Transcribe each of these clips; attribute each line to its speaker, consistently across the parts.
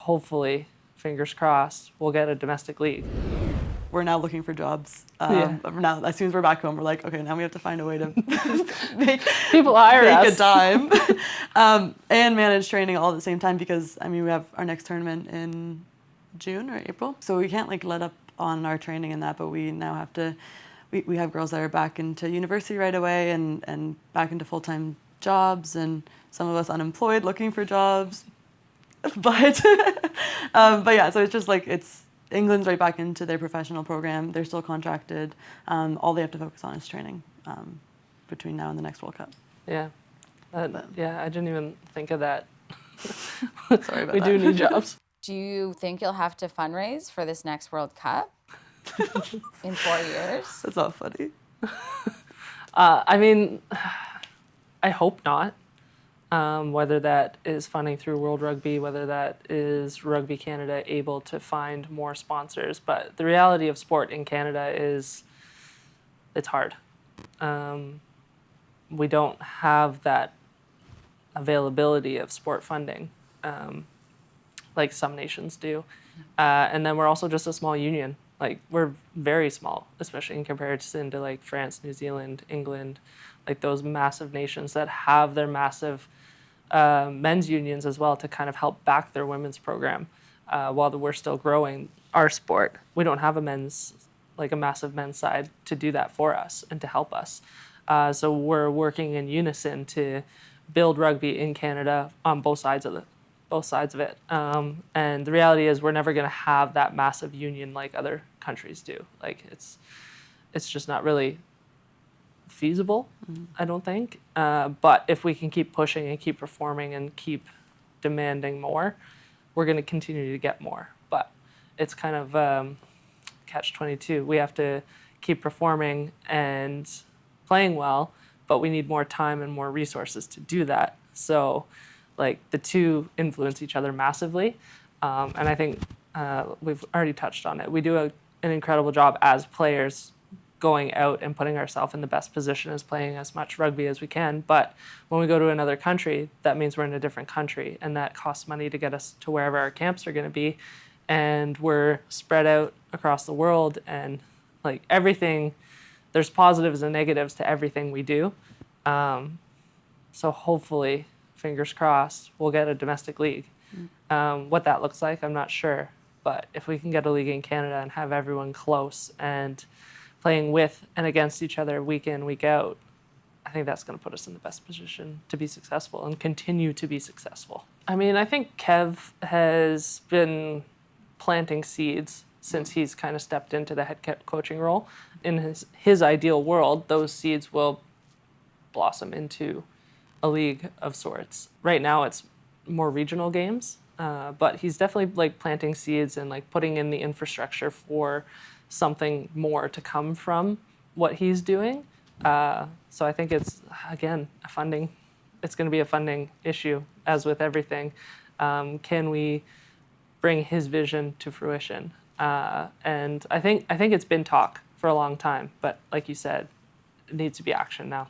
Speaker 1: hopefully, fingers crossed, we'll get a domestic league.
Speaker 2: We're now looking for jobs. Now, as soon as we're back home, we're like, okay, now we have to find a way to make
Speaker 1: people hire
Speaker 2: make
Speaker 1: us.
Speaker 2: a dime and manage training all at the same time, because I mean we have our next tournament in June or April, so we can't like let up on our training and that. But we now have to. We have girls that are back into university right away and back into full-time jobs, and some of us unemployed looking for jobs. But yeah, so it's just like England's right back into their professional program. They're still contracted. All they have to focus on is training between now and the next World Cup.
Speaker 1: Yeah. Yeah, I didn't even think of that.
Speaker 2: Sorry about
Speaker 1: we
Speaker 2: that.
Speaker 1: do need jobs.
Speaker 3: Do you think you'll have to fundraise for this next World Cup in 4 years?
Speaker 2: That's not funny.
Speaker 1: I mean, I hope not. Whether that is funding through World Rugby, whether that is Rugby Canada able to find more sponsors. But the reality of sport in Canada is it's hard. We don't have that availability of sport funding like some nations do. And then we're also just a small union. Like, we're very small, especially in comparison to like France, New Zealand, England, like those massive nations that have their massive men's unions as well to kind of help back their women's program while we're still growing our sport. We don't have a massive men's side to do that for us and to help us. So we're working in unison to build rugby in Canada on both sides of it. And the reality is we're never going to have that massive union like other countries do. Like, it's just not really feasible, I don't think. But if we can keep pushing and keep performing and keep demanding more, we're going to continue to get more. But it's kind of catch-22. We have to keep performing and playing well, but we need more time and more resources to do that. So, like, the two influence each other massively. And I think we've already touched on it. We do an incredible job as players going out and putting ourselves in the best position as playing as much rugby as we can. But when we go to another country, that means we're in a different country, and that costs money to get us to wherever our camps are going to be. And we're spread out across the world, and like everything, there's positives and negatives to everything we do. So hopefully, fingers crossed, we'll get a domestic league. What that looks like, I'm not sure. But if we can get a league in Canada and have everyone close and playing with and against each other week in, week out, I think that's going to put us in the best position to be successful and continue to be successful. I mean, I think Kev has been planting seeds since he's kind of stepped into the head coaching role. In his ideal world, those seeds will blossom into a league of sorts. Right now, it's more regional games, but he's definitely like planting seeds and like putting in the infrastructure for something more to come from what he's doing. So I think it's, again, it's going to be a funding issue, as with everything. Can we bring his vision to fruition? And I think it's been talk for a long time, but like you said, it needs to be action now.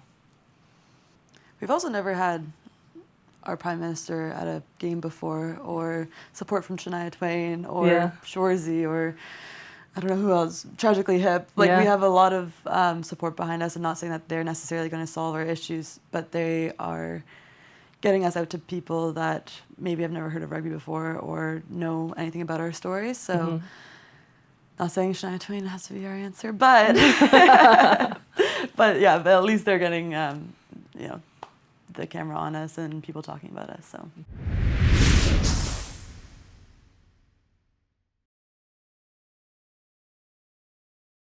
Speaker 2: We've also never had our Prime Minister at a game before, or support from Shania Twain, or Shorzy, or I don't know who else, Tragically Hip. Like, we have a lot of support behind us. I'm not saying that they're necessarily going to solve our issues, but they are getting us out to people that maybe have never heard of rugby before or know anything about our stories. So, not saying Shania Twain has to be our answer, but but at least they're getting the camera on us and people talking about us. So.